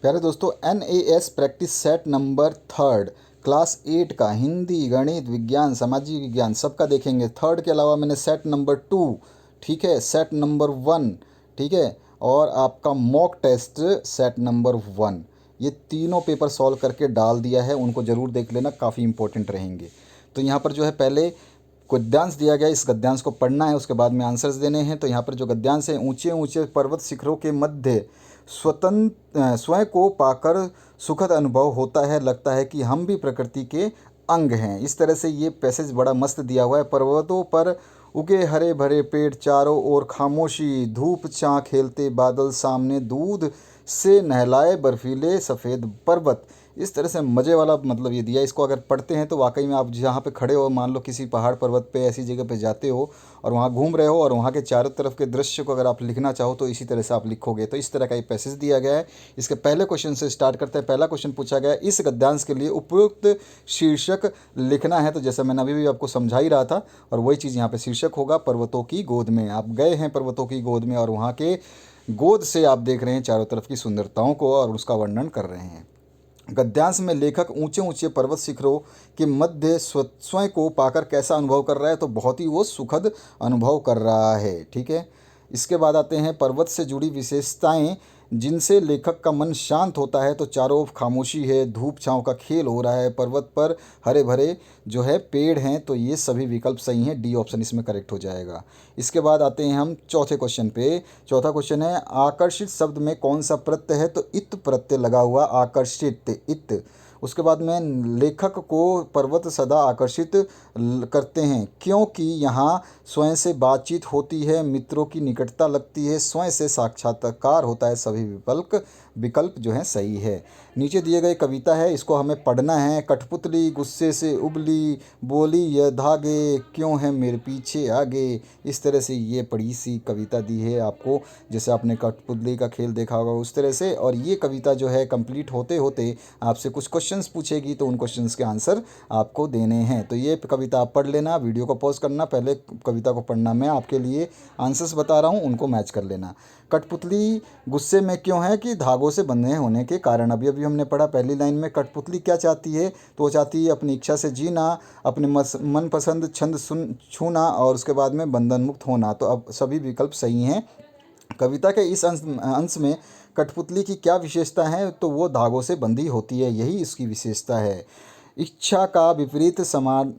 प्यारे दोस्तों, NAS practice set number third class 8 का हिंदी, गणित, विज्ञान, सामाजिक विज्ञान सबका देखेंगे। थर्ड के अलावा मैंने सेट नंबर 2, ठीक है, सेट नंबर 1, ठीक है, और आपका मॉक टेस्ट सेट नंबर 1, ये तीनों पेपर सॉल्व करके डाल दिया है। उनको ज़रूर देख लेना, काफ़ी इंपॉर्टेंट रहेंगे। तो यहाँ पर जो है पहले गद्यांश दिया गया, इस गद्यांश को पढ़ना है, उसके बाद में आंसर्स देने हैं। तो यहाँ पर जो गद्यांश है, ऊंचे ऊंचे पर्वत शिखरों के मध्य स्वयं को पाकर सुखद अनुभव होता है, लगता है कि हम भी प्रकृति के अंग हैं। इस तरह से ये पैसेज बड़ा मस्त दिया हुआ है। पर्वतों पर उगे हरे भरे पेड़, चारों ओर खामोशी, धूप छां खेलते बादल, सामने दूध से नहलाए बर्फीले सफ़ेद पर्वत। इस तरह से मज़े वाला मतलब ये दिया। इसको अगर पढ़ते हैं तो वाकई में आप जहाँ पे खड़े हो, मान लो किसी पहाड़ पर्वत पे ऐसी जगह पे जाते हो और वहाँ घूम रहे हो और वहाँ के चारों तरफ के दृश्य को अगर आप लिखना चाहो तो इसी तरह से आप लिखोगे। तो इस तरह का ये पैसेज दिया गया है। इसके पहले क्वेश्चन से स्टार्ट करते हैं। पहला क्वेश्चन पूछा गया है, इस गद्यांश के लिए उपयुक्त शीर्षक लिखना है। तो जैसा मैंने अभी भी आपको समझा ही रहा था, और वही चीज़ यहाँ पे शीर्षक होगा, पर्वतों की गोद में। आप गए हैं पर्वतों की गोद में और वहाँ के गोद से आप देख रहे हैं चारों तरफ की सुंदरताओं को और उसका वर्णन कर रहे हैं। गद्यांश में लेखक ऊंचे ऊंचे पर्वत शिखरों के मध्य स्वयं को पाकर कैसा अनुभव कर रहा है, तो बहुत ही वो सुखद अनुभव कर रहा है। ठीक है, इसके बाद आते हैं पर्वत से जुड़ी विशेषताएं जिनसे लेखक का मन शांत होता है। तो चारों ओर खामोशी है, धूप छांव का खेल हो रहा है, पर्वत पर हरे भरे जो है पेड़ हैं। तो ये सभी विकल्प सही हैं, डी ऑप्शन इसमें करेक्ट हो जाएगा। इसके बाद आते हैं हम चौथे क्वेश्चन पे। चौथा क्वेश्चन है, आकर्षित शब्द में कौन सा प्रत्यय है, तो इत प्रत्यय लगा हुआ, आकर्षित, इत। उसके बाद में लेखक को पर्वत सदा आकर्षित करते हैं क्योंकि यहाँ स्वयं से बातचीत होती है, मित्रों की निकटता लगती है, स्वयं से साक्षात्कार होता है। सभी विकल्प विकल्प जो है सही है। नीचे दिए गए कविता है, इसको हमें पढ़ना है। कठपुतली गुस्से से उबली, बोली यह धागे क्यों है मेरे पीछे आगे। इस तरह से ये बड़ी सी कविता दी है आपको, जैसे आपने कठपुतली का खेल देखा होगा उस तरह से। और ये कविता जो है कंप्लीट होते होते आपसे कुछ क्वेश्चंस पूछेगी, तो उन क्वेश्चंस के आंसर आपको देने हैं। तो ये कविता आप पढ़ लेना, वीडियो को पॉज करना, पहले कविता को पढ़ना, मैं आपके लिए आंसर्स बता रहा हूँ, उनको मैच कर लेना। कठपुतली गुस्से में क्यों है, कि धागों से बंधे होने के कारण। अभी अभी हमने पढ़ा पहली लाइन में, कठपुतली क्या चाहती है, तो वो चाहती है अपनी इच्छा से जीना, अपने मनपसंद छंद छूना और उसके बाद में बंधन मुक्त होना। तो अब सभी विकल्प सही हैं। कविता के इस अंश में कठपुतली की क्या विशेषता है, तो वो धागों से बंधी होती है, यही इसकी विशेषता है। इच्छा का विपरीत समान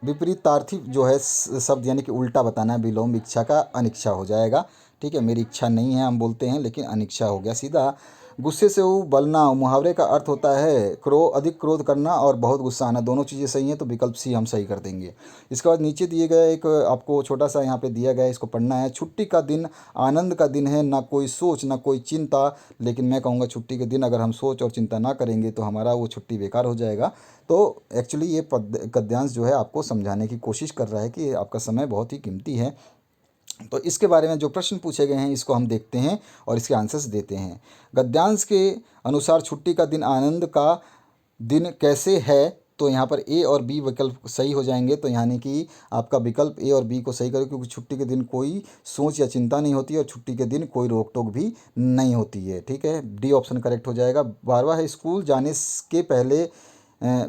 विपरीतार्थी जो है शब्द, यानी कि उल्टा बताना है, विलोम इच्छा का अनिच्छा हो जाएगा। ठीक है, मेरी इच्छा नहीं है हम बोलते हैं, लेकिन अनिच्छा हो गया सीधा। गुस्से से उबलना, मुहावरे का अर्थ होता है अधिक क्रोध करना और बहुत गुस्सा आना। दोनों चीज़ें सही हैं, तो विकल्प सी हम सही कर देंगे। इसके बाद नीचे दिए गए एक आपको छोटा सा यहाँ पे दिया गया है, इसको पढ़ना है। छुट्टी का दिन आनंद का दिन है, ना कोई सोच ना कोई चिंता। लेकिन मैं कहूँगा छुट्टी के दिन अगर हम सोच और चिंता ना करेंगे तो हमारा वो छुट्टी बेकार हो जाएगा। तो एक्चुअली ये गद्यांश जो है आपको समझाने की कोशिश कर रहा है कि आपका समय बहुत ही कीमती है। तो इसके बारे में जो प्रश्न पूछे गए हैं इसको हम देखते हैं और इसके आंसर्स देते हैं। गद्यांश के अनुसार छुट्टी का दिन आनंद का दिन कैसे है, तो यहाँ पर ए और बी विकल्प सही हो जाएंगे। तो यानी कि आपका विकल्प ए और बी को सही करो, क्योंकि छुट्टी के दिन कोई सोच या चिंता नहीं होती और छुट्टी के दिन कोई रोक टोक भी नहीं होती है। ठीक है, डी ऑप्शन करेक्ट हो जाएगा। 12वां है, स्कूल जाने के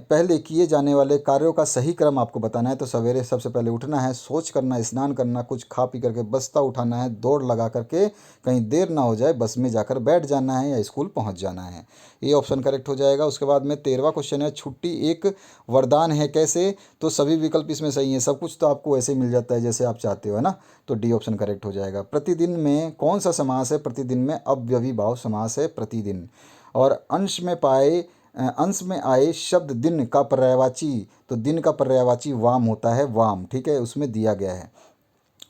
पहले किए जाने वाले कार्यों का सही क्रम आपको बताना है। तो सवेरे सबसे पहले उठना है, शौच करना, स्नान करना, कुछ खा पी करके बस्ता उठाना है, दौड़ लगा करके कहीं देर ना हो जाए बस में जाकर बैठ जाना है या स्कूल पहुंच जाना है। ये ऑप्शन करेक्ट हो जाएगा। उसके बाद में 13वां क्वेश्चन है, छुट्टी एक वरदान है कैसे, तो सभी विकल्प इसमें सही हैं। सब कुछ तो आपको वैसे मिल जाता है जैसे आप चाहते हो, है ना। तो डी ऑप्शन करेक्ट हो जाएगा। प्रतिदिन में कौन सा समास है, प्रतिदिन में अव्ययीभाव समास है, प्रतिदिन। और अंश में आए शब्द दिन का पर्यायवाची, तो दिन का पर्यायवाची वाम होता है, वाम। ठीक है, उसमें दिया गया है।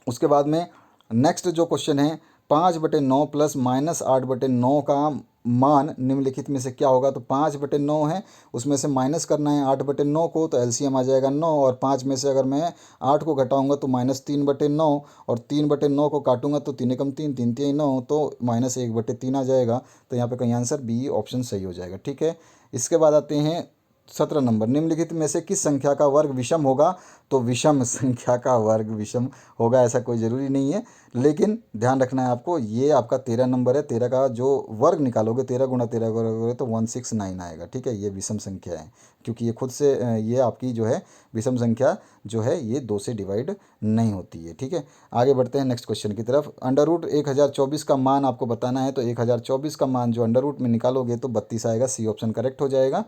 उसके बाद में नेक्स्ट जो क्वेश्चन है, 5/9 प्लस -8/9 का मान निम्नलिखित में से क्या होगा। तो 5/9 है, उसमें से माइनस करना है 8/9 को, तो एलसीएम आ जाएगा 9। और 5 में से अगर मैं 8 को घटाऊंगा तो -3/9, और 3/9 को काटूंगा तो 3 एकम 3, 3 3 9, तो -1/3 आ जाएगा। तो यहाँ पे कहीं आंसर बी ऑप्शन सही हो जाएगा। ठीक है, इसके बाद आते हैं 17 नंबर, निम्नलिखित में से किस संख्या का वर्ग विषम होगा? तो विषम संख्या का वर्ग विषम होगा, ऐसा कोई ज़रूरी नहीं है, लेकिन ध्यान रखना है आपको। ये आपका 13 नंबर है, 13 का जो वर्ग निकालोगे, 13 गुणा 13 करोगे तो 169 आएगा। ठीक है, ये विषम संख्या है, क्योंकि ये खुद से ये आपकी जो है विषम संख्या जो है ये 2 से डिवाइड नहीं होती है। ठीक है, आगे बढ़ते हैं नेक्स्ट क्वेश्चन की तरफ। अंडर रूट 1024 का मान आपको बताना है, तो 1024 का मान जो अंडर रूट में निकालोगे तो 32 आएगा, सी ऑप्शन करेक्ट हो जाएगा।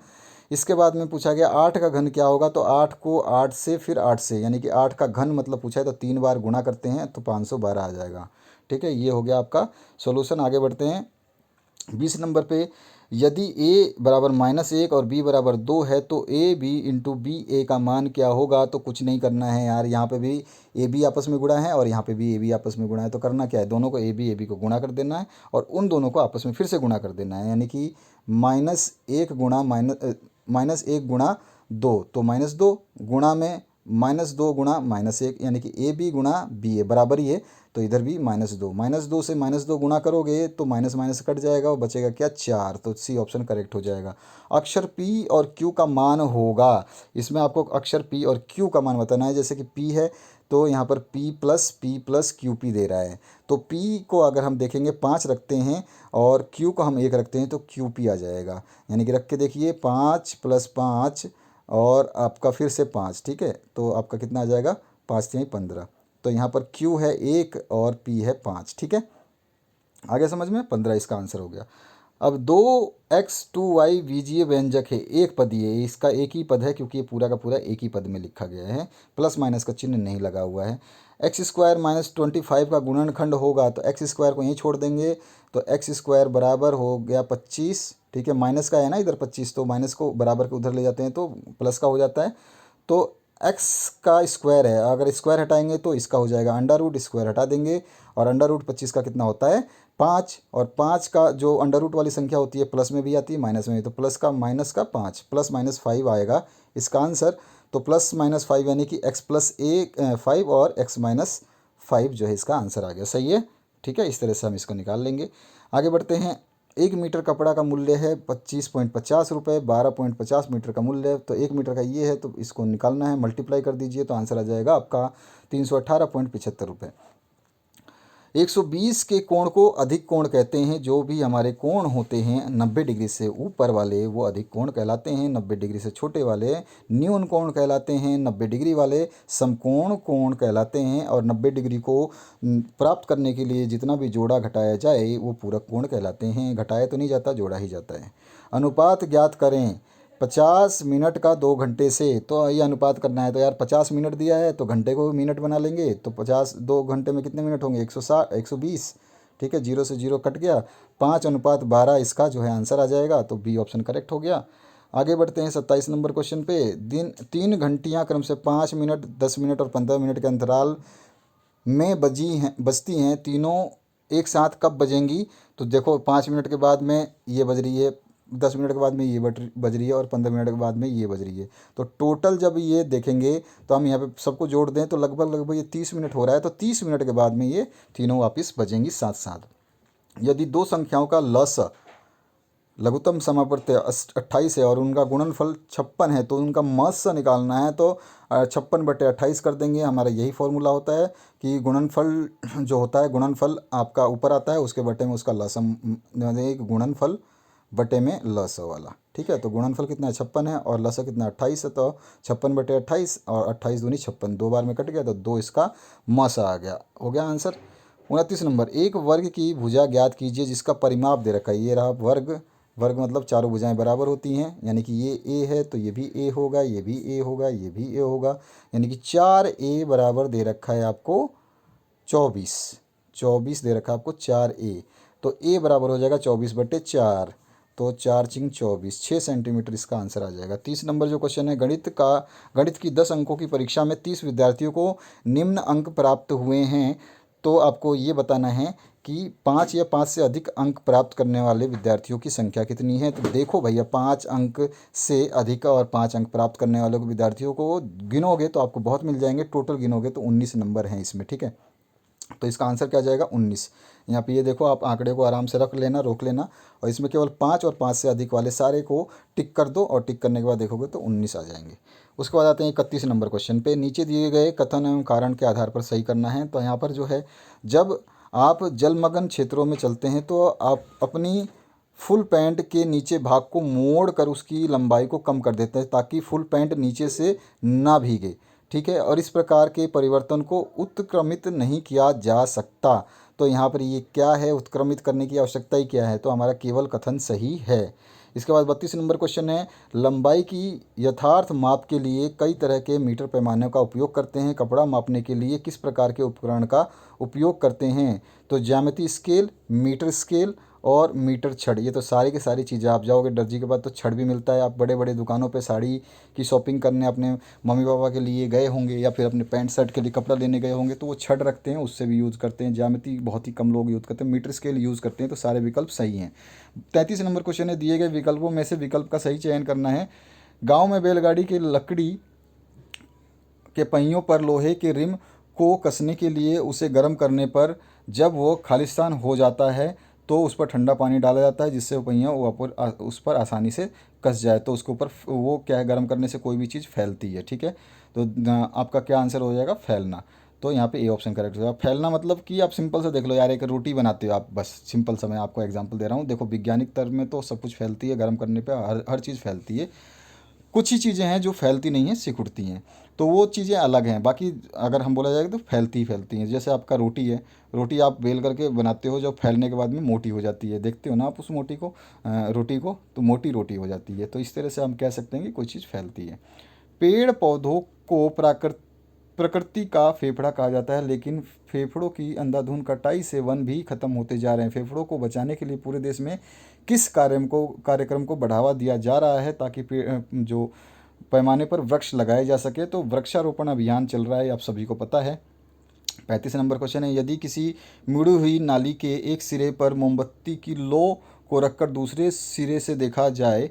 इसके बाद में पूछा गया 8 का घन क्या होगा? तो 8 को 8 से फिर 8 से, यानी कि 8 का घन मतलब पूछा है तो 3 बार गुणा करते हैं तो 512 आ जाएगा। ठीक है, ये हो गया आपका सॉल्यूशन। आगे बढ़ते हैं 20 नंबर पे, यदि a बराबर -1 और b बराबर 2 है तो ए बी इंटू बी ए का मान क्या होगा? तो कुछ नहीं करना है यार, यहाँ पे भी ए बी आपस में गुणा है और यहाँ पे भी ए बी आपस में गुणा है, तो करना क्या है, दोनों को ए बी को गुणा कर देना है और उन दोनों को आपस में फिर से गुणा कर देना है, यानी कि -1 गुणा 2, तो -2 गुणा में -2 गुणा -1, यानी कि ए बी गुणा बी ए बराबर ही है, तो इधर भी -2 से -2 गुणा करोगे तो माइनस माइनस कट जाएगा और बचेगा क्या? 4, तो सी ऑप्शन करेक्ट हो जाएगा। अक्षर P और Q का मान होगा, इसमें आपको अक्षर P और Q का मान बताना है। जैसे कि P है तो यहाँ पर P+P+ QP दे रहा है, तो P को अगर हम देखेंगे 5 रखते हैं और Q को हम 1 रखते हैं तो QP आ जाएगा, यानी कि रख के देखिए 5 + 5 और आपका फिर से 5। ठीक है, तो आपका कितना आ जाएगा? 5 3 15, तो यहाँ पर Q है 1 और P है 5। ठीक है, आगे समझ में? 15 इसका आंसर हो गया। अब 2x2y बीजीय व्यंजक है, एक पदीय है, इसका एक ही पद है क्योंकि ये पूरा का पूरा एक ही पद में लिखा गया है, प्लस माइनस का चिन्ह नहीं लगा हुआ है। x² - 25 का गुणनखंड होगा, तो x² को यहीं छोड़ देंगे, तो x² बराबर हो गया 25। ठीक है, माइनस का है ना इधर 25, तो माइनस को बराबर के उधर ले जाते हैं तो प्लस का हो जाता है, तो x का स्क्वायर है, अगर स्क्वायर हटाएंगे तो इसका हो जाएगा अंडर रूट, स्क्वायर हटा देंगे और अंडर रूट 25 का कितना होता है? 5, और 5 का जो अंडर रूट वाली संख्या होती है प्लस में भी आती है माइनस में भी, तो प्लस का माइनस का 5 + -5 आएगा इसका आंसर, तो +-5 यानी कि x+5 और x-5 जो है इसका आंसर आ गया। सही है, ठीक है, इस तरह से हम इसको निकाल लेंगे। आगे बढ़ते हैं। 1 मीटर कपड़ा का मूल्य है 25.50 रुपये, 12.50 मीटर का मूल्य है, तो 1 मीटर का ये है तो इसको निकालना है, मल्टीप्लाई कर दीजिए तो आंसर आ जाएगा आपका 318.75 रुपये। 120 के कोण को अधिक कोण कहते हैं, जो भी हमारे कोण होते हैं 90 डिग्री से ऊपर वाले वो अधिक कोण कहलाते हैं, 90 डिग्री से छोटे वाले न्यून कोण कहलाते हैं, 90 डिग्री वाले समकोण कोण कहलाते हैं, और 90 डिग्री को प्राप्त करने के लिए जितना भी जोड़ा घटाया जाए वो पूरक कोण कहलाते हैं। घटाया तो नहीं जाता, जोड़ा ही जाता है। अनुपात ज्ञात करें 50 मिनट का 2 घंटे से, तो ये अनुपात करना है, तो यार 50 मिनट दिया है तो घंटे को भी मिनट बना लेंगे, तो 50 2 घंटे में कितने मिनट होंगे? 160 120। ठीक है, 0 से 0 कट गया, 5:12 इसका जो है आंसर आ जाएगा, तो बी ऑप्शन करेक्ट हो गया। आगे बढ़ते हैं 27 नंबर क्वेश्चन पे। दिन 3 घंटियाँ क्रम से 5 मिनट, 10 मिनट और 15 मिनट के अंतराल में बजती हैं, तीनों एक साथ कब बजेंगी? तो देखो 5 मिनट के बाद में ये बज रही है, 10 मिनट के बाद में ये बज रही है और 15 मिनट के बाद में ये बज रही है, तो टोटल जब ये देखेंगे तो हम यहाँ पे सबको जोड़ दें तो लगभग ये 30 मिनट हो रहा है, तो 30 मिनट के बाद में ये तीनों वापस बजेंगी साथ साथ। यदि दो संख्याओं का लघुत्तम समावर्त 28 है और उनका गुणनफल 56 है, तो उनका मस निकालना है, तो 56/28 कर देंगे। हमारा यही फॉर्मूला होता है कि गुणनफल जो होता है, गुणनफल आपका ऊपर आता है, उसके बटे में उसका लसम, गुणनफल बटे में लस वाला। ठीक है, तो गुणनफल कितना है? 56 है और लस कितना 28 है, तो 56/28 और 28 दूनी 56, 2 बार में कट गया, तो 2 इसका मस आ गया, हो गया आंसर। 29 नंबर, एक वर्ग की भुजा ज्ञात कीजिए जिसका परिमाप दे रखा है। ये रहा वर्ग, वर्ग मतलब चारों भुजाएं बराबर होती हैं, यानी कि ये ए है तो ये भी ए होगा, ये भी ए होगा, ये भी ए होगा, यानी कि 4a बराबर दे रखा है आपको 24, 24 दे रखा है आपको 4a, तो a बराबर हो जाएगा 24/4, तो 4×4 = 6 सेंटीमीटर इसका आंसर आ जाएगा। 30 नंबर जो क्वेश्चन है, गणित की 10 अंकों की परीक्षा में 30 विद्यार्थियों को निम्न अंक प्राप्त हुए हैं, तो आपको ये बताना है कि 5 या 5 से अधिक अंक प्राप्त करने वाले विद्यार्थियों की संख्या कितनी है। तो देखो भैया, 5 अंक से अधिक और 5 अंक प्राप्त करने वाले विद्यार्थियों को गिनोगे तो आपको बहुत मिल जाएंगे, टोटल गिनोगे तो 19 नंबर हैं इसमें। ठीक है, तो इसका आंसर क्या आ जाएगा 19। यहाँ पे ये देखो, आप आंकड़े को आराम से रख लेना, रोक लेना, और इसमें केवल 5 और 5 से अधिक वाले सारे को टिक कर दो, और टिक करने के बाद देखोगे तो 19 आ जाएंगे। उसके बाद आते हैं 31 नंबर क्वेश्चन पे। नीचे दिए गए कथन एवं कारण के आधार पर सही करना है। तो यहाँ पर जो है, जब आप जलमग्न क्षेत्रों में चलते हैं तो आप अपनी फुल पैंट के नीचे भाग को मोड़ कर उसकी लंबाई को कम कर देते हैं ताकि फुल पैंट नीचे से ना भीगे, ठीक है। और इस प्रकार के परिवर्तन को उत्क्रमित नहीं किया जा सकता। तो यहाँ पर ये क्या है, उत्क्रमित करने की आवश्यकता ही क्या है, तो हमारा केवल कथन सही है। इसके बाद 32 नंबर क्वेश्चन है, लंबाई की यथार्थ माप के लिए कई तरह के मीटर पैमाने का उपयोग करते हैं। कपड़ा मापने के लिए किस प्रकार के उपकरण का उपयोग करते हैं? तो ज्यामिति स्केल, मीटर स्केल और मीटर छड़। ये तो सारी की सारी चीज़ें, आप जाओगे दर्जी के बाद तो छड़ भी मिलता है। आप बड़े बड़े दुकानों पे साड़ी की शॉपिंग करने अपने मम्मी पापा के लिए गए होंगे, या फिर अपने पैंट शर्ट के लिए कपड़ा लेने गए होंगे, तो वो छड़ रखते हैं, उससे भी यूज़ करते हैं। ज्यामिति बहुत ही कम लोग यूज़ करते हैं, मीटर स्केल यूज़ करते हैं। तो सारे विकल्प सही हैं। 33 नंबर क्वेश्चन है, दिए गए विकल्पों में से विकल्प का सही चयन करना है। गाँव में बैलगाड़ी की लकड़ी के पहियों पर लोहे के रिम को कसने के लिए उसे गर्म करने पर जब वो खालिस्तान हो जाता है तो उस पर ठंडा पानी डाला जाता है, जिससे वो पहिया उस पर आसानी से कस जाए। तो उसके ऊपर वो क्या है, गर्म करने से कोई भी चीज़ फैलती है, ठीक है। तो आपका क्या आंसर हो जाएगा, फैलना। तो यहाँ पे ए ऑप्शन करेक्ट हो जाएगा। फैलना मतलब कि आप सिंपल से देख लो यार, एक रोटी बनाते हो आप, बस सिंपल सा मैं आपको एग्जांपल दे रहा हूँ। देखो वैज्ञानिक तर्क में तो सब कुछ फैलती है, गर्म करने पे हर हर चीज़ फैलती है। कुछ ही चीज़ें हैं जो फैलती नहीं हैं, सिकुड़ती हैं, तो वो चीज़ें अलग हैं। बाकी अगर हम बोला जाएगा तो फैलती ही फैलती हैं। जैसे आपका रोटी है, रोटी आप बेल करके बनाते हो, जब फैलने के बाद में मोटी हो जाती है, देखते हो ना आप उस मोटी को, रोटी को, तो मोटी रोटी हो जाती है। तो इस तरह से हम कह सकते हैं कि कोई चीज़ फैलती है। पेड़ पौधों को प्रकृति का फेफड़ा कहा जाता है, लेकिन फेफड़ों की अंधाधुंध कटाई से वन भी खत्म होते जा रहे हैं। फेफड़ों को बचाने के लिए पूरे देश में किस कार्यक्रम को बढ़ावा दिया जा रहा है ताकि जो पैमाने पर वृक्ष लगाए जा सके? तो वृक्षारोपण अभियान चल रहा है, आप सभी को पता है। 35 नंबर क्वेश्चन है, यदि किसी मुड़ी हुई नाली के एक सिरे पर मोमबत्ती की लो को रखकर दूसरे सिरे से देखा जाए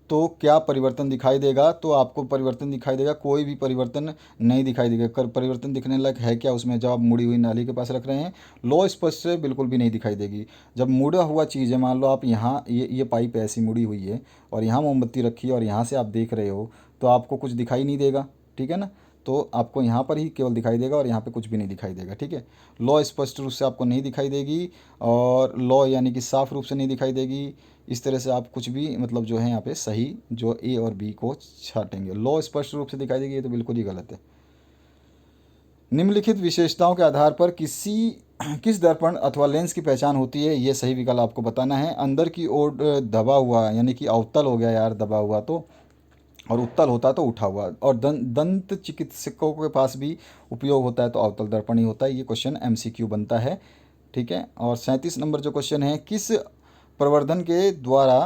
तो क्या परिवर्तन दिखाई देगा? तो आपको परिवर्तन दिखाई देगा, कोई भी परिवर्तन नहीं दिखाई देगा। परिवर्तन दिखने लायक है क्या उसमें, जब आप मुड़ी हुई नाली के पास रख रहे हैं? लो स्पष्ट से बिल्कुल भी नहीं दिखाई देगी। जब मुड़ा हुआ चीज़ है, मान लो आप यहाँ ये पाइप ऐसी मुड़ी हुई है और यहाँ मोमबत्ती रखी है और यहाँ से आप देख रहे हो, तो आपको कुछ दिखाई नहीं देगा, ठीक है ना। तो आपको यहाँ पर ही केवल दिखाई देगा और यहाँ पे कुछ भी नहीं दिखाई देगा, ठीक है। लौ स्पष्ट रूप से आपको नहीं दिखाई देगी, और लौ यानी कि साफ रूप से नहीं दिखाई देगी। इस तरह से आप कुछ भी मतलब जो है यहाँ पे सही जो ए और बी को छाटेंगे। लौ स्पष्ट रूप से दिखाई देगी, ये तो बिल्कुल ही गलत है। निम्नलिखित विशेषताओं के आधार पर किस दर्पण अथवा लेंस की पहचान होती है? ये सही विकल्प आपको बताना है। अंदर की ओर दबा हुआ, यानी कि अवतल हो गया यार, दबा हुआ तो, और उत्तल होता है तो उठा हुआ। और दंत चिकित्सकों के पास भी उपयोग होता है तो अवतल दर्पण ही होता है। ये क्वेश्चन एमसीक्यू बनता है, ठीक है। और 37 नंबर जो क्वेश्चन है, किस प्रवर्धन के द्वारा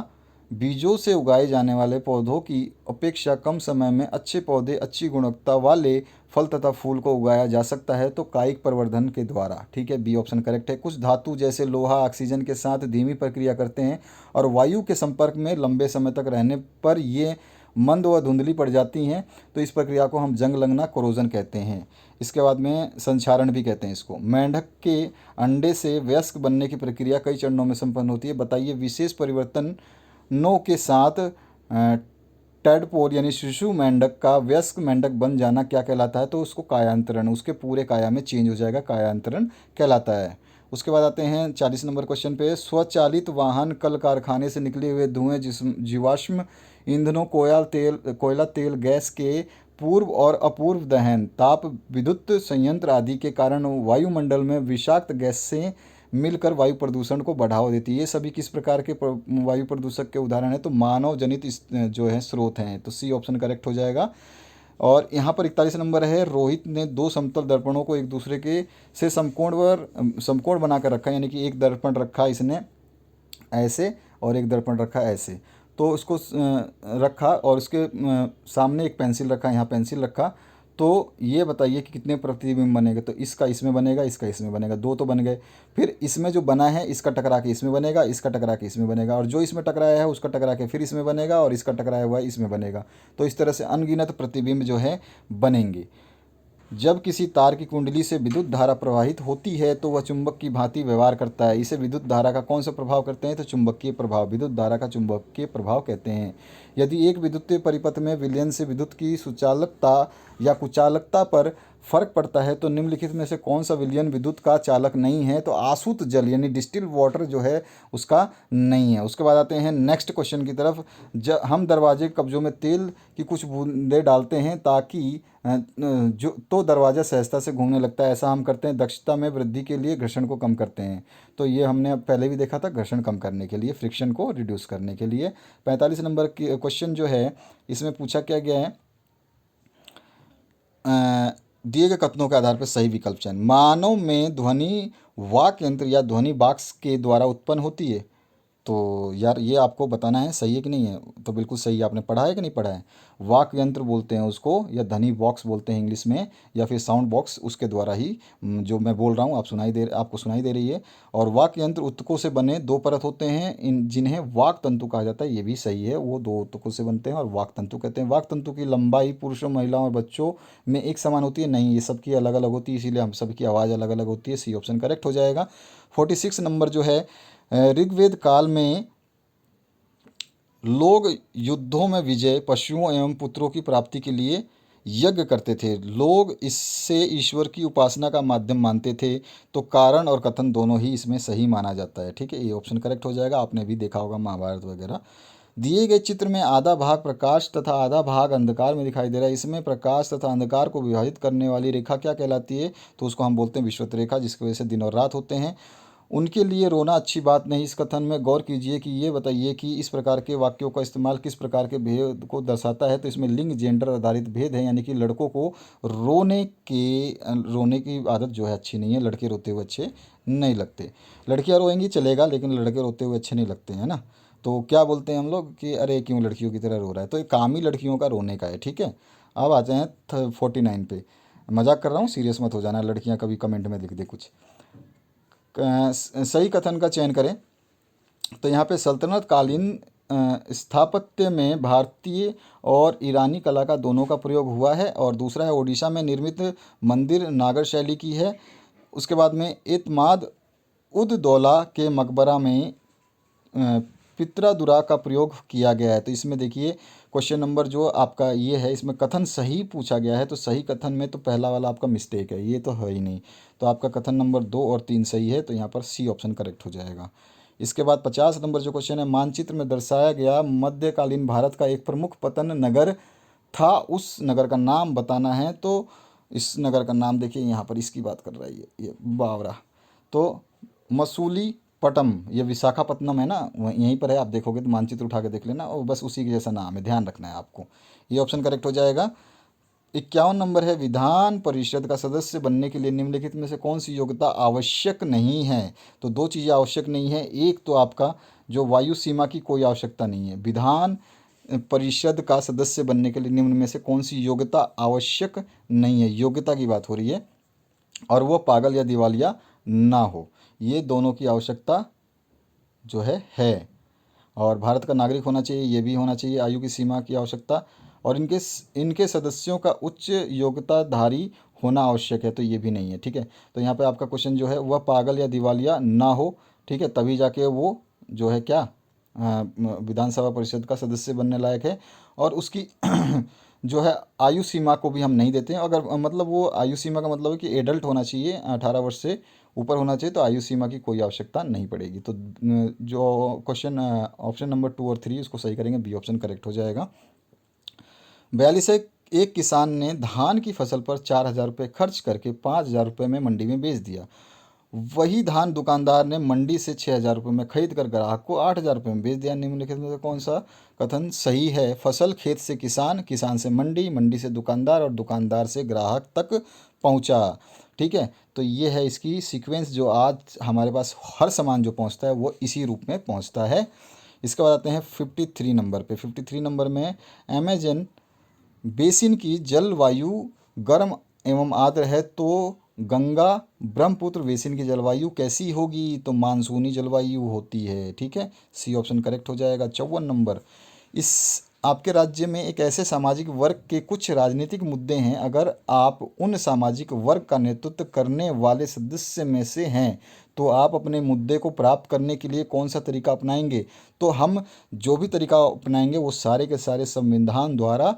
बीजों से उगाए जाने वाले पौधों की अपेक्षा कम समय में अच्छे पौधे, अच्छी गुणवत्ता वाले फल तथा फूल को उगाया जा सकता है? तो कायिक प्रवर्धन के द्वारा, ठीक है, बी ऑप्शन करेक्ट है। कुछ धातु जैसे लोहा ऑक्सीजन के साथ धीमी प्रक्रिया करते हैं और वायु के संपर्क में लंबे समय तक रहने पर ये मंद व धुंधली पड़ जाती हैं, तो इस प्रक्रिया को हम जंग लगना, कोरोजन कहते हैं। इसके बाद में संक्षारण भी कहते हैं इसको। मेंढक के अंडे से वयस्क बनने की प्रक्रिया कई चरणों में संपन्न होती है, बताइए। विशेष परिवर्तनों के साथ टैडपोल यानी शिशु मेंढक का वयस्क मेंढक बन जाना क्या कहलाता है? तो उसको कायांतरण, उसके पूरे काया में चेंज हो जाएगा, कायांतरण कहलाता है। उसके बाद आते हैं 40 नंबर क्वेश्चन पे। स्वचालित वाहन कल कारखाने से निकले हुए धुएं, जीवाश्म ईंधनों, कोयला तेल गैस के पूर्व और अपूर्व दहन, ताप विद्युत संयंत्र आदि के कारण वायुमंडल में विषाक्त गैस से मिलकर वायु प्रदूषण को बढ़ावा देती है। ये सभी किस प्रकार के वायु प्रदूषक के उदाहरण है? तो मानव जनित जो है स्रोत हैं। तो सी ऑप्शन करेक्ट हो जाएगा। और यहाँ पर 41 नंबर है, रोहित ने दो समतल दर्पणों को एक दूसरे के से समकोण बनाकर रखा, यानी कि एक दर्पण रखा इसने ऐसे और एक दर्पण रखा ऐसे। तो उसको रखा और उसके सामने एक पेंसिल रखा, यहाँ पेंसिल रखा। तो ये बताइए कि कितने प्रतिबिंब बनेगा? तो इसका इसमें बनेगा, इसका इसमें बनेगा, दो तो बन गए। फिर इसमें जो बना है इसका टकरा के इसमें बनेगा, इसका टकरा के इसमें बनेगा, और जो इसमें टकराया है उसका टकरा के फिर इसमें बनेगा, और इसका टकराया हुआ इसमें बनेगा। तो इस तरह से अनगिनत प्रतिबिंब जो है बनेंगे। जब किसी तार की कुंडली से विद्युत धारा प्रवाहित होती है तो वह चुंबक की भांति व्यवहार करता है। इसे विद्युत धारा का कौन सा प्रभाव कहते हैं? तो चुंबकीय प्रभाव। विद्युत धारा का चुंबकीय प्रभाव कहते हैं। यदि एक विद्युतीय परिपथ में विलयन से विद्युत की सुचालकता या कुचालकता पर फर्क पड़ता है तो निम्नलिखित में से कौन सा विलयन विद्युत का चालक नहीं है? तो आसूत जल यानी डिस्टिल वाटर जो है उसका नहीं है। उसके बाद आते हैं नेक्स्ट क्वेश्चन की तरफ। हम दरवाजे के कब्जों में तेल की कुछ बूंदें डालते हैं ताकि जो तो दरवाज़ा सहजता से घूमने लगता है। ऐसा हम करते हैं दक्षता में वृद्धि के लिए, घर्षण को कम करते हैं। तो ये हमने पहले भी देखा था, घर्षण कम करने के लिए, फ्रिक्शन को रिड्यूस करने के लिए। 45 नंबर की क्वेश्चन जो है इसमें पूछा क्या गया है, दिए गए कथनों के आधार पर सही विकल्प चयन। मानव में ध्वनि वाक यंत्र या ध्वनि बॉक्स के द्वारा उत्पन्न होती है। तो यार ये आपको बताना है सही है कि नहीं है। तो बिल्कुल सही है। आपने पढ़ा है कि नहीं पढ़ा है? वाक यंत्र बोलते हैं उसको, या ध्वनि बॉक्स बोलते हैं इंग्लिश में, या फिर साउंड बॉक्स, उसके द्वारा ही जो मैं बोल रहा हूँ आपको सुनाई दे रही है। और वाक यंत्र उत्तकों से बने दो परत होते हैं इन जिन्हें वाक तंतु कहा जाता है। ये भी सही है, वो दो उत्तकों से बनते हैं और वाक तंतु कहते हैं। वाक तंतु की लंबाई पुरुषों, महिलाओं और बच्चों में एक समान होती है? नहीं, ये सबकी अलग अलग होती है, इसीलिए हम सबकी आवाज़ अलग अलग होती है। सी ऑप्शन करेक्ट हो जाएगा। 46 नंबर जो है, ऋग्वेद काल में लोग युद्धों में विजय, पशुओं एवं पुत्रों की प्राप्ति के लिए यज्ञ करते थे। लोग इससे ईश्वर की उपासना का माध्यम मानते थे। तो कारण और कथन दोनों ही इसमें सही माना जाता है। ठीक है, ये ऑप्शन करेक्ट हो जाएगा। आपने भी देखा होगा महाभारत वगैरह। दिए गए चित्र में आधा भाग प्रकाश तथा आधा भाग अंधकार में दिखाई दे रहा है। इसमें प्रकाश तथा अंधकार को विभाजित करने वाली रेखा क्या कहलाती है? तो उसको हम बोलते हैं विषुवत रेखा, जिसकी वजह से दिन और रात होते हैं। उनके लिए रोना अच्छी बात नहीं। इस कथन में गौर कीजिए कि ये बताइए कि इस प्रकार के वाक्यों का इस्तेमाल किस प्रकार के भेद को दर्शाता है। तो इसमें लिंग जेंडर आधारित भेद है, यानी कि लड़कों को रोने की आदत जो है अच्छी नहीं है। लड़के रोते हुए अच्छे नहीं लगते। लड़कियां रोएंगी चलेगा, लेकिन लड़के रोते हुए अच्छे नहीं लगते हैं ना। तो क्या बोलते हैं हम लोग कि अरे क्यों लड़कियों की तरह रो रहा है। तो ये काम ही लड़कियों का रोने का है। ठीक है, अब आते हैं 49 पे। मजाक कर रहा हूँ, सीरियस मत हो जाना। लड़कियां कभी कमेंट में लिख दे कुछ। सही कथन का चयन करें। तो यहाँ पे सल्तनत कालीन स्थापत्य में भारतीय और ईरानी कला का दोनों का प्रयोग हुआ है। और दूसरा है ओडिशा में निर्मित मंदिर नागर शैली की है। उसके बाद में एतमाद उद दौला के मकबरा में पित्रादुरा का प्रयोग किया गया है। तो इसमें देखिए क्वेश्चन नंबर जो आपका ये है, इसमें कथन सही पूछा गया है। तो सही कथन में तो पहला वाला आपका मिस्टेक है, ये तो है ही नहीं। तो आपका कथन नंबर 2 और 3 सही है। तो यहाँ पर सी ऑप्शन करेक्ट हो जाएगा। इसके बाद 50 नंबर जो क्वेश्चन है, मानचित्र में दर्शाया गया मध्यकालीन भारत का एक प्रमुख पतन नगर था, उस नगर का नाम बताना है। तो इस नगर का नाम देखिए, यहाँ पर इसकी बात कर रहा है ये बावरा। तो मसूलीपट्टनम, ये विशाखापट्टनम है ना, यहीं पर है। आप देखोगे तो मानचित्र उठा के देख लेना, और बस उसी के जैसा नाम है, ध्यान रखना है आपको। ये ऑप्शन करेक्ट हो जाएगा। 51 नंबर है, विधान परिषद का सदस्य बनने के लिए निम्नलिखित में से कौन सी योग्यता आवश्यक नहीं है? तो दो चीज़ें आवश्यक नहीं है। एक तो आपका जो वायु सीमा की कोई आवश्यकता नहीं है। विधान परिषद का सदस्य बनने के लिए निम्न में से कौन सी योग्यता आवश्यक नहीं है? योग्यता की बात हो रही है। और वो पागल या दिवालिया ना हो, ये दोनों की आवश्यकता जो है। और भारत का नागरिक होना चाहिए, ये भी होना चाहिए। आयु की सीमा की आवश्यकता, और इनके सदस्यों का उच्च योग्यताधारी होना आवश्यक है। तो ये भी नहीं है। ठीक है, तो यहाँ पे आपका क्वेश्चन जो है वह पागल या दिवालिया ना हो। ठीक है, तभी जाके वो जो है क्या विधानसभा परिषद का सदस्य बनने लायक है। और उसकी जो है आयु सीमा को भी हम नहीं देते हैं। अगर मतलब वो आयु सीमा का मतलब है कि एडल्ट होना चाहिए, 18 वर्ष से ऊपर होना चाहिए। तो आयु सीमा की कोई आवश्यकता नहीं पड़ेगी। तो जो क्वेश्चन ऑप्शन नंबर 2 और 3 उसको सही करेंगे, बी ऑप्शन करेक्ट हो जाएगा। 42 है, एक किसान ने धान की फसल पर 4,000 रुपये खर्च करके 5,000 रुपये में मंडी में बेच दिया। वही धान दुकानदार ने मंडी से 6,000 रुपये में खरीद कर ग्राहक को 8,000 रुपये में बेच दिया। निम्नलिखित में से कौन सा कथन सही है? फसल खेत से किसान, किसान से मंडी, मंडी से दुकानदार और दुकानदार से ग्राहक तक पहुंचा। ठीक है, तो ये है इसकी सीक्वेंस। जो आज हमारे पास हर सामान जो पहुंचता है वो इसी रूप में पहुंचता है। इसके बाद आते हैं 53 नंबर पे। 53 नंबर में, अमेजन बेसिन की जलवायु गर्म एवं आर्द्र है, तो गंगा ब्रह्मपुत्र बेसिन की जलवायु कैसी होगी? तो मानसूनी जलवायु होती है। ठीक है, सी ऑप्शन करेक्ट हो जाएगा। 54 नंबर, इस आपके राज्य में एक ऐसे सामाजिक वर्ग के कुछ राजनीतिक मुद्दे हैं, अगर आप उन सामाजिक वर्ग का नेतृत्व करने वाले सदस्य में से हैं तो आप अपने मुद्दे को प्राप्त करने के लिए कौन सा तरीका अपनाएंगे। तो हम जो भी तरीका अपनाएंगे वो सारे के सारे संविधान द्वारा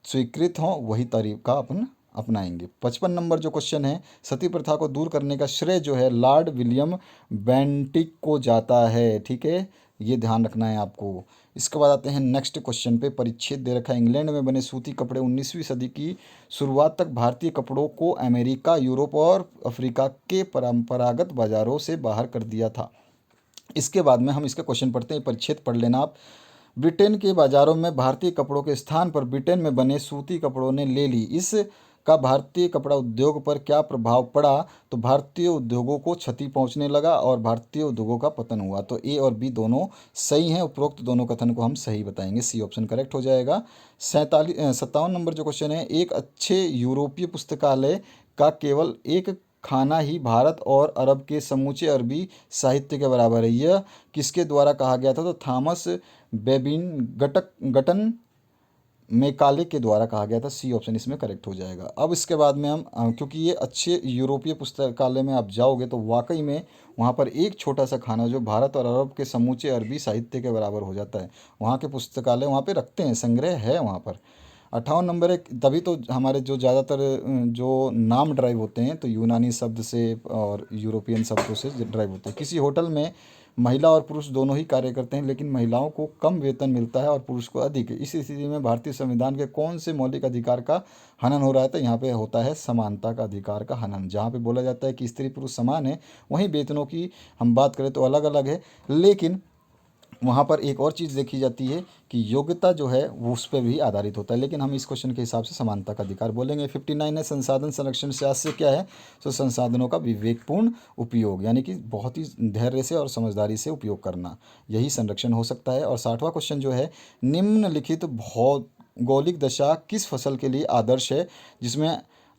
स्वीकृत हों वही तरीका अपन अपनाएंगे। 55 नंबर जो क्वेश्चन है, सती प्रथा को दूर करने का श्रेय जो है लॉर्ड विलियम बेंटिक को जाता है। ठीक है, ये ध्यान रखना है आपको। इसके बाद आते हैं नेक्स्ट क्वेश्चन पे। परिच्छेद दे रखा है, इंग्लैंड में बने सूती कपड़े 19वीं सदी की शुरुआत तक भारतीय कपड़ों को अमेरिका, यूरोप और अफ्रीका के परंपरागत बाजारों से बाहर कर दिया था। इसके बाद में हम इसका क्वेश्चन पढ़ते हैं, परिच्छेद पढ़ लेना आप। ब्रिटेन के बाजारों में भारतीय कपड़ों के स्थान पर ब्रिटेन में बने सूती कपड़ों ने ले ली। इस का भारतीय कपड़ा उद्योग पर क्या प्रभाव पड़ा। तो भारतीय उद्योगों को क्षति पहुंचने लगा और भारतीय उद्योगों का पतन हुआ। तो ए और बी दोनों सही हैं, उपरोक्त दोनों कथन को हम सही बताएंगे, सी ऑप्शन करेक्ट हो जाएगा। 57 नंबर जो क्वेश्चन है, एक अच्छे यूरोपीय पुस्तकालय का केवल एक खाना ही भारत और अरब के समूचे अरबी साहित्य के बराबर है। यह किसके द्वारा कहा गया था। तो थॉमस बेबिन गटन मेकाले के द्वारा कहा गया था। सी ऑप्शन इसमें करेक्ट हो जाएगा। अब इसके बाद में हम क्योंकि ये अच्छे यूरोपीय पुस्तकालय में आप जाओगे तो वाकई में वहाँ पर एक छोटा सा खाना जो भारत और अरब के समूचे अरबी साहित्य के बराबर हो जाता है। वहाँ के पुस्तकालय वहाँ पे रखते हैं, संग्रह है वहाँ पर। 58 नंबर है, तभी तो हमारे जो ज़्यादातर जो नाम ड्राइव होते हैं तो यूनानी शब्द से और यूरोपियन शब्दों से ड्राइव होते हैं। किसी होटल में महिला और पुरुष दोनों ही कार्य करते हैं, लेकिन महिलाओं को कम वेतन मिलता है और पुरुष को अधिक। इस स्थिति में भारतीय संविधान के कौन से मौलिक अधिकार का हनन हो रहा है। तो यहाँ पे होता है समानता का अधिकार का हनन। जहाँ पे बोला जाता है कि स्त्री पुरुष समान है, वहीं वेतनों की हम बात करें तो अलग अलग है, लेकिन वहाँ पर एक और चीज़ देखी जाती है कि योग्यता जो है वो उस पर भी आधारित होता है, लेकिन हम इस क्वेश्चन के हिसाब से समानता का अधिकार बोलेंगे। 59 है, संसाधन संरक्षण शास्त्र क्या है। तो संसाधनों का विवेकपूर्ण उपयोग, यानी कि बहुत ही धैर्य से और समझदारी से उपयोग करना, यही संरक्षण हो सकता है। और 60वां क्वेश्चन जो है, निम्नलिखित भौगोलिक दशा किस फसल के लिए आदर्श है, जिसमें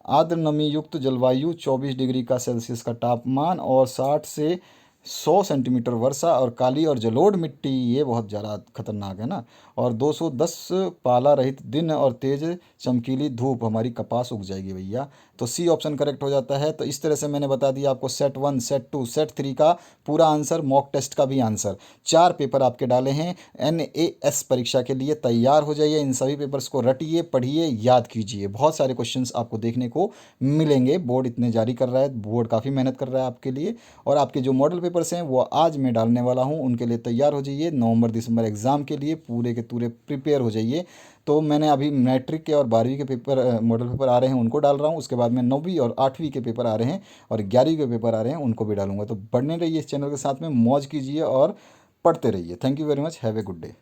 आर्द्र नमी युक्त जलवायु, 24 डिग्री का सेल्सियस का तापमान और 60 से 100 सेंटीमीटर वर्षा और काली और जलोढ़ मिट्टी, ये बहुत ज़्यादा खतरनाक है ना, और 210 पाला रहित दिन और तेज चमकीली धूप, हमारी कपास उग जाएगी भैया। तो सी ऑप्शन करेक्ट हो जाता है। तो इस तरह से मैंने बता दिया आपको सेट 1, सेट 2, सेट 3 का पूरा आंसर, मॉक टेस्ट का भी आंसर। 4 पेपर आपके डाले हैं। NAS परीक्षा के लिए तैयार हो जाइए, इन सभी पेपर्स को रटिए, पढ़िए, याद कीजिए। बहुत सारे क्वेश्चंस आपको देखने को मिलेंगे। बोर्ड इतने जारी कर रहा है, बोर्ड काफ़ी मेहनत कर रहा है आपके लिए। और आपके जो मॉडल पेपर्स हैं वो आज मैं डालने वाला हूँ, उनके लिए तैयार हो जाइए। नवंबर दिसंबर एग्ज़ाम के लिए पूरे के पूरे प्रिपेयर हो जाइए। तो मैंने अभी मैट्रिक के और 12वीं के पेपर, मॉडल पेपर आ रहे हैं, उनको डाल रहा हूँ। उसके बाद में 9वीं और 8वीं के पेपर आ रहे हैं और 11वीं के पेपर आ रहे हैं, उनको भी डालूंगा। तो बढ़ने रहिए इस चैनल के साथ में, मौज कीजिए और पढ़ते रहिए। Thank you very much, have a good day.